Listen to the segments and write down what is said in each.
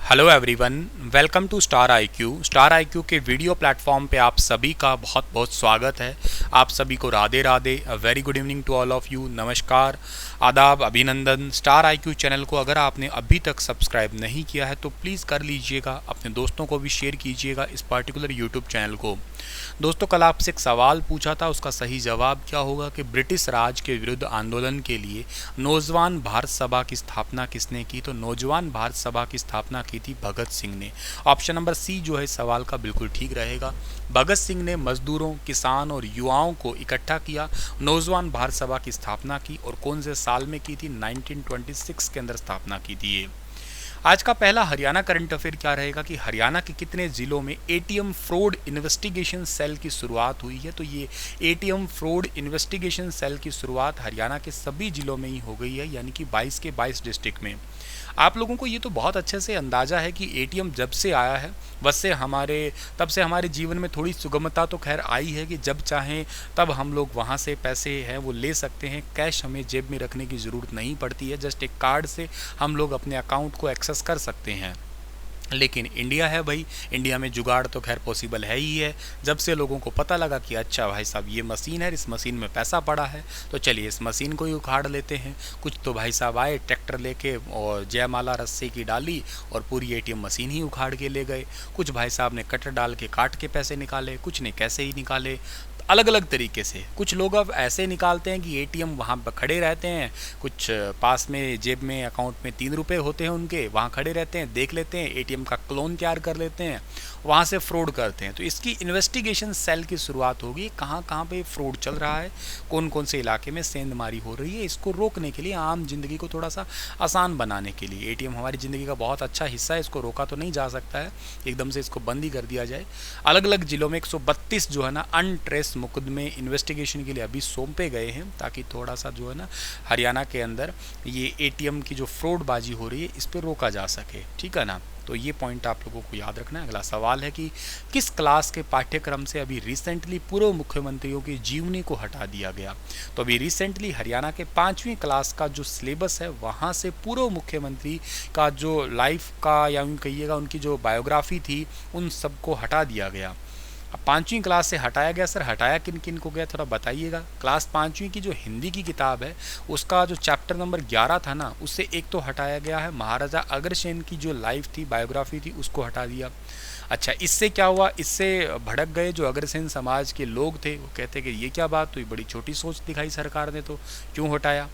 Hello everyone, welcome to Star IQ. Star IQ के video platform पे आप सभी का बहुत बहुत स्वागत है। आप सभी को Radhe Radhe, a very good evening to all of you. नमस्कार, आदाब, अभिनंदन। स्टार आईक्यू चैनल को अगर आपने अभी तक सब्सक्राइब नहीं किया है तो प्लीज़ कर लीजिएगा, अपने दोस्तों को भी शेयर कीजिएगा इस पर्टिकुलर यूट्यूब चैनल को। दोस्तों, कल आपसे एक सवाल पूछा था, उसका सही जवाब क्या होगा कि ब्रिटिश राज के विरुद्ध आंदोलन के लिए नौजवान भारत सभा की स्थापना किसने की? तो नौजवान भारत सभा की स्थापना की थी भगत सिंह ने। ऑप्शन नंबर सी जो है सवाल का बिल्कुल ठीक रहेगा। भगत सिंह ने मजदूरों, किसान और युवाओं को इकट्ठा किया, नौजवान भारत सभा की स्थापना की और कौन से साल में की थी? 1926 के अंदर स्थापना की थी ये। आज का पहला हरियाणा करंट अफेयर क्या रहेगा कि हरियाणा के कितने जिलों में एटीएम फ्रॉड इन्वेस्टिगेशन सेल की शुरुआत हुई है? तो ये एटीएम फ्रॉड इन्वेस्टिगेशन सेल की शुरुआत हरियाणा के सभी जिलों में ही हो गई है, यानी कि 22 के 22 डिस्ट्रिक्ट में। आप लोगों को ये तो बहुत अच्छे से अंदाज़ा है कि एटीएम जब से आया है तब से हमारे जीवन में थोड़ी सुगमता तो खैर आई है कि जब चाहें तब हम लोग वहाँ से पैसे हैं वो ले सकते हैं। कैश हमें जेब में रखने की ज़रूरत नहीं पड़ती है, जस्ट एक कार्ड से हम लोग अपने अकाउंट को एक्सेस कर सकते हैं। लेकिन इंडिया है भाई, इंडिया में जुगाड़ तो खैर पॉसिबल है ही है। जब से लोगों को पता लगा कि अच्छा भाई साहब ये मशीन है, इस मशीन में पैसा पड़ा है, तो चलिए इस मशीन को ही उखाड़ लेते हैं। कुछ तो भाई साहब आए ट्रैक्टर लेके और जयमाला रस्सी की डाली और पूरी एटीएम मशीन ही उखाड़ के ले गए। कुछ भाई साहब ने कटर डाल के काट के पैसे निकाले, कुछ ने कैसे ही निकाले, अलग अलग तरीके से। कुछ लोग अब ऐसे निकालते हैं कि एटीएम वहाँ पर खड़े रहते हैं, कुछ पास में जेब में अकाउंट में 3 रुपये होते हैं उनके, वहाँ खड़े रहते हैं, देख लेते हैं, एटीएम का क्लोन तैयार कर लेते हैं, वहाँ से फ्रॉड करते हैं। तो इसकी इन्वेस्टिगेशन सेल की शुरुआत होगी, कहाँ कहाँ पे फ्रॉड चल रहा है, कौन कौन से इलाके में सेंधमारी हो रही है, इसको रोकने के लिए, आम जिंदगी को थोड़ा सा आसान बनाने के लिए। एटीएम हमारी ज़िंदगी का बहुत अच्छा हिस्सा है, इसको रोका तो नहीं जा सकता है, एकदम से इसको बंद ही कर दिया जाए। अलग अलग ज़िलों में 132 जो है ना अनट्रेस मुकदमे इन्वेस्टिगेशन के लिए अभी सौंपे गए हैं, ताकि थोड़ा सा जो है ना हरियाणा के अंदर ये एटीएम की जो फ्रॉडबाजी हो रही है इस पर रोका जा सके। ठीक है ना? तो ये पॉइंट आप लोगों को याद रखना है। अगला सवाल है कि किस क्लास के पाठ्यक्रम से अभी रिसेंटली पूर्व मुख्यमंत्रियों की जीवनी को हटा दिया गया? तो अभी रिसेंटली हरियाणा के 5वीं क्लास का जो सिलेबस है वहाँ से पूर्व मुख्यमंत्री का जो लाइफ का या यूँ कहिएगा उनकी जो बायोग्राफी थी उन सबको हटा दिया गया। अब 5वीं क्लास से हटाया गया, सर हटाया किन किन को गया थोड़ा बताइएगा। क्लास 5वीं की जो हिंदी की किताब है उसका जो चैप्टर नंबर 11 था ना, उससे एक तो हटाया गया है, महाराजा अग्रसेन की जो लाइफ थी, बायोग्राफी थी, उसको हटा दिया। अच्छा, इससे क्या हुआ? इससे भड़क गए जो अग्रसेन समाज के लोग थे, वो कहते कि ये क्या बात हुई, बड़ी छोटी सोच दिखाई सरकार ने, तो क्यों हटाया।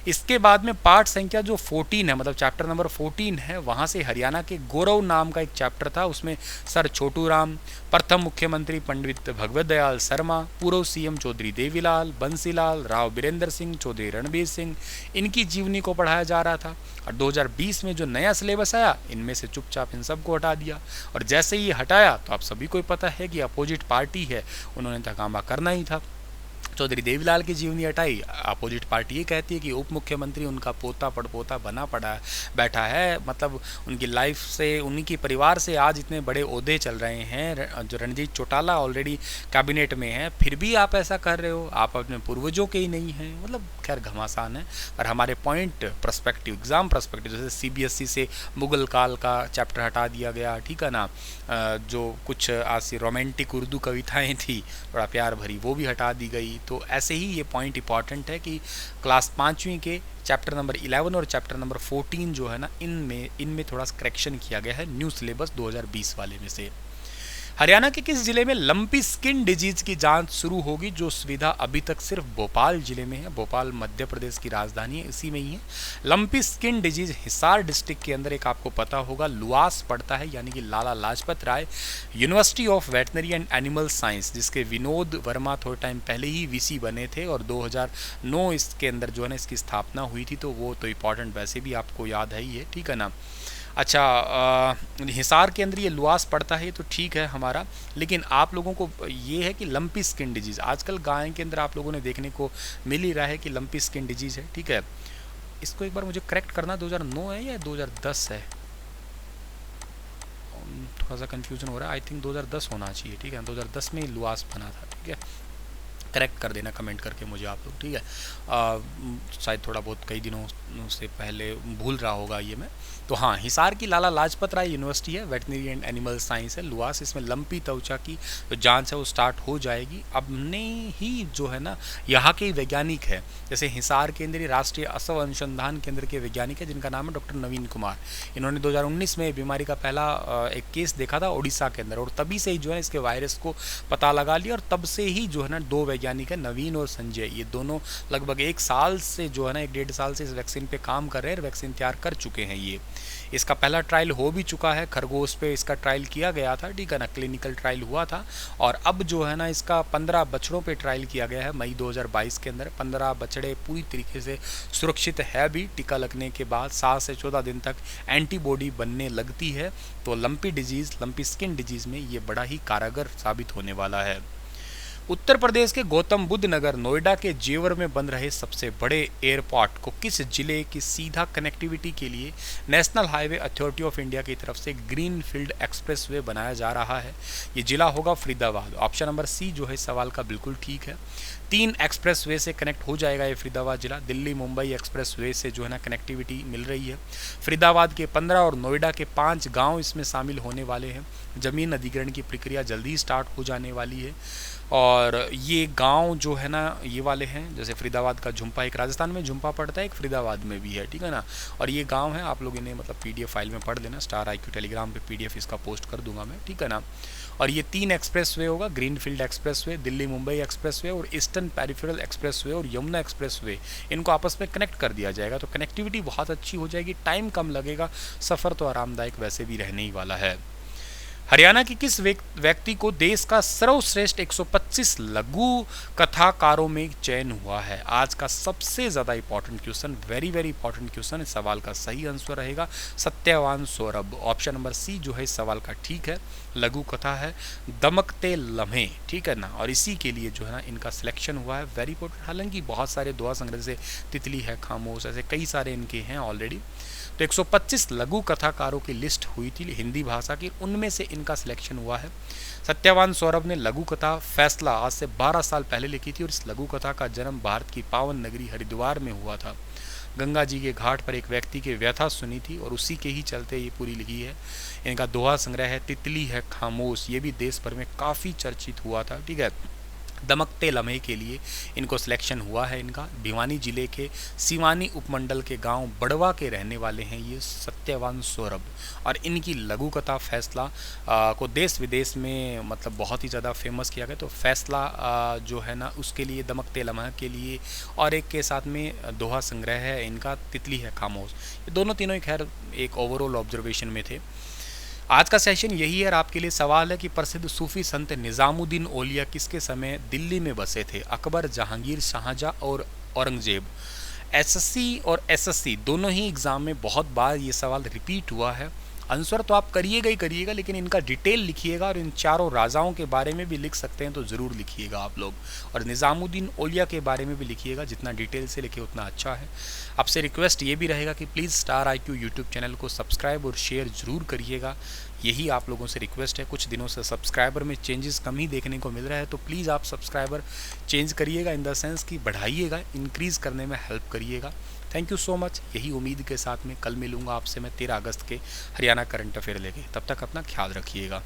इसके बाद में पाठ संख्या जो 14 है, मतलब चैप्टर नंबर 14 है, वहाँ से हरियाणा के गौरव नाम का एक चैप्टर था, उसमें सर छोटू राम, प्रथम मुख्यमंत्री पंडित भगवत दयाल शर्मा, पूर्व सीएम चौधरी देवीलाल, बंसीलाल, राव बीरेंद्र सिंह, चौधरी रणबीर सिंह, इनकी जीवनी को पढ़ाया जा रहा था। और 2020 में जो नया सिलेबस आया, इनमें से चुपचाप इन सबको हटा दिया। और जैसे ही हटाया तो आप सभी को पता है कि अपोजिट पार्टी है, उन्होंने तो हंगामा करना ही था। चौधरी देवीलाल की जीवनी हटाई, अपोजिट पार्टी ये कहती है कि उप मुख्यमंत्री उनका पोता पड़पोता बना पड़ा बैठा है, मतलब उनकी लाइफ से, उनकी परिवार से आज इतने बड़े ओहदे चल रहे हैं। जो रणजीत चौटाला ऑलरेडी कैबिनेट में है, फिर भी आप ऐसा कर रहे हो, आप अपने पूर्वजों के ही नहीं हैं। मतलब खैर घमासान है। पर हमारे पॉइंट पर्सपेक्टिव, एग्ज़ाम पर्सपेक्टिव, जैसे सीबीएसई से मुगल काल का चैप्टर हटा दिया गया, ठीक है ना, जो कुछ ऐसी रोमांटिक उर्दू कविताएँ थी बड़ा प्यार भरी, वो भी हटा दी गई। तो ऐसे ही ये पॉइंट इंपॉर्टेंट है कि क्लास 5वीं के चैप्टर नंबर 11 और चैप्टर नंबर 14 जो है ना, इनमें थोड़ा सा करेक्शन किया गया है न्यू सिलेबस 2020 वाले में से। हरियाणा के किस जिले में लंपी स्किन डिजीज की जांच शुरू होगी? जो सुविधा अभी तक सिर्फ भोपाल जिले में है, भोपाल मध्य प्रदेश की राजधानी है, इसी में ही है। Lumpy skin disease Hisar district के अंदर एक आपको पता होगा लुआस पड़ता है, यानी कि Lala Lajpat Rai university of veterinary and animal science, जिसके विनोद वर्मा थोड़े टाइम पहले ही वीसी बने थे, और 2009 इसके अंदर जो है ना इसकी स्थापना हुई थी। तो वो तो इंपॉर्टेंट वैसे भी आपको याद है ही है, ठीक है ना। अच्छा, हिसार के अंदर ये लुआस पड़ता है, तो ठीक है हमारा। लेकिन आप लोगों को ये है कि लंपी स्किन डिजीज़ आजकल गाय के अंदर आप लोगों ने देखने को मिल ही रहा है कि लंपी स्किन डिजीज़ है, ठीक है। इसको एक बार मुझे करेक्ट करना, 2009 है या 2010 है, थोड़ा सा कन्फ्यूजन हो रहा है। आई थिंक 2010 होना चाहिए, ठीक है, 2010 में लुआस बना था, ठीक है। करेक्ट कर देना कमेंट करके मुझे आप लोग, ठीक है। शायद थोड़ा बहुत कई दिनों से पहले भूल रहा होगा ये मैं। तो हाँ, हिसार की लाला लाजपत राय यूनिवर्सिटी है, वेटनरी एंड एनिमल साइंस है लुआस, इसमें लंपी त्वचा की जो जांच है वो स्टार्ट हो जाएगी। अब ने ही जो है ना यहाँ के वैज्ञानिक है, जैसे हिसार केंद्रीय राष्ट्रीय असव अनुसंधान केंद्र के वैज्ञानिक है जिनका नाम है डॉक्टर नवीन कुमार। इन्होंने 2019 में बीमारी का पहला एक केस देखा था उड़ीसा के अंदर, और तभी से ही जो है इसके वायरस को पता लगा लिया, और तब से ही जो है ना 2 वैज्ञानिक है, नवीन और संजय, ये दोनों लगभग 1 साल से जो है ना 1-1.5 साल से इस वैक्सीन पे काम कर रहे हैं, वैक्सीन तैयार कर चुके हैं। ये इसका पहला ट्रायल हो भी चुका है, खरगोश पे इसका ट्रायल किया गया था, ठीक है ना, क्लिनिकल ट्रायल हुआ था। और अब जो है ना इसका 15 बछड़ों पे ट्रायल किया गया है मई 2022 के अंदर। 15 बछड़े पूरी तरीके से सुरक्षित है भी, टीका लगने के बाद 7 से 14 दिन तक एंटीबॉडी बनने लगती है। तो lumpy disease, lumpy skin disease में ये बड़ा ही कारगर साबित होने वाला है। उत्तर प्रदेश के गौतम बुद्ध नगर नोएडा के जेवर में बन रहे सबसे बड़े एयरपोर्ट को किस जिले की सीधा कनेक्टिविटी के लिए national highway authority of India की तरफ से ग्रीन फील्ड एक्सप्रेसवे बनाया जा रहा है? ये जिला होगा फरीदाबाद। ऑप्शन नंबर सी जो है इस सवाल का बिल्कुल ठीक है। 3 एक्सप्रेसवे से कनेक्ट हो जाएगा ये फरीदाबाद जिला। दिल्ली मुंबई एक्सप्रेसवे से जो है ना कनेक्टिविटी मिल रही है। फरीदाबाद के 15 और नोएडा के 5 गांव इसमें शामिल होने वाले हैं। ज़मीन अधिग्रहण की प्रक्रिया जल्दी स्टार्ट हो जाने वाली है। और ये गांव जो है ना ये वाले हैं, जैसे फरीदाबाद का झुम्पा, एक राजस्थान में झुम्पा पड़ता है, एक फरीदाबाद में भी है, ठीक है ना। और ये गांव है, आप लोग इन्हें मतलब पीडीएफ फाइल में पढ़ लेना। स्टार आईक्यू टेलीग्राम पे पीडीएफ इसका पोस्ट कर दूंगा मैं, ठीक है ना। और ये 3 एक्सप्रेसवे होगा, greenfield expressway, Delhi Mumbai expressway और ईस्टर्न पेरिफेरल एक्सप्रेसवे और यमुना एक्सप्रेसवे, इनको आपस में कनेक्ट कर दिया जाएगा। तो कनेक्टिविटी बहुत अच्छी हो जाएगी, टाइम कम लगेगा, सफ़र तो आरामदायक वैसे भी रहने ही वाला है। हरियाणा की किस व्यक्ति को देश का सर्वश्रेष्ठ 125 लघु कथाकारों में चयन हुआ है? आज का सबसे ज़्यादा important question, very very important question. इस सवाल का सही आंसर रहेगा Satyavan Saurabh. Option number C जो है इस सवाल का ठीक है। लघु कथा है दमकते लम्हे, ठीक है ना, और इसी के लिए जो है ना इनका सिलेक्शन हुआ है, वेरी इंपॉर्टेंट। हालांकि बहुत सारे दोहा संग्रह से तितली है, खामोश, ऐसे कई सारे इनके हैं ऑलरेडी। तो 125 लघु कथाकारों की लिस्ट हुई थी हिंदी भाषा की, उनमें से इनका सिलेक्शन हुआ है। सत्यवान सौरभ ने लघु कथा फैसला आज से 12 साल पहले लिखी थी, और इस लघु कथा का जन्म भारत की पावन नगरी हरिद्वार में हुआ था। गंगा जी के घाट पर एक व्यक्ति की व्यथा सुनी थी और उसी के ही चलते ये पूरी लिखी है। इनका दोहा संग्रह है तितली है खामोश, ये भी देश भर में काफ़ी चर्चित हुआ था, ठीक है। दमकते लम्हे के लिए इनको सिलेक्शन हुआ है इनका। भिवानी जिले के सिवानी उपमंडल के गांव बड़वा के रहने वाले हैं ये सत्यवान सौरभ, और इनकी लघु कथा फैसला को देश विदेश में मतलब बहुत ही ज़्यादा फेमस किया गया। तो फैसला जो है ना उसके लिए, दमकते लम्हे के लिए, और एक के साथ में दोहा संग्रह है इनका तितली है खामोश। ये दोनों तीनों ही खैर एक ओवरऑल ऑब्जर्वेशन में थे। आज का सेशन यही है, और आपके लिए सवाल है कि प्रसिद्ध सूफी संत निज़ामुद्दीन औलिया किसके समय दिल्ली में बसे थे? अकबर, जहांगीर, शाहजहाँ और औरंगजेब। एसएससी और एसएससी दोनों ही एग्ज़ाम में बहुत बार ये सवाल रिपीट हुआ है। आंसर तो आप करिएगा ही करिएगा, लेकिन इनका डिटेल लिखिएगा, और इन चारों राजाओं के बारे में भी लिख सकते हैं तो ज़रूर लिखिएगा आप लोग, और निज़ामुद्दीन औलिया के बारे में भी लिखिएगा। जितना डिटेल से लिखे उतना अच्छा है। आपसे रिक्वेस्ट ये भी रहेगा कि please star IQ YouTube channel को सब्सक्राइब और शेयर ज़रूर करिएगा, यही आप लोगों से रिक्वेस्ट है। कुछ दिनों से सब्सक्राइबर में चेंजेस कम ही देखने को मिल रहा है, तो प्लीज़ आप सब्सक्राइबर चेंज करिएगा, इन द सेंस कि बढ़ाइएगा, इंक्रीज़ करने में हेल्प करिएगा। Thank you so much. यही उम्मीद के साथ में कल मिलूँगा आपसे मैं 13 अगस्त के हरियाणा करंट अफेयर लेके। तब तक अपना ख्याल रखिएगा।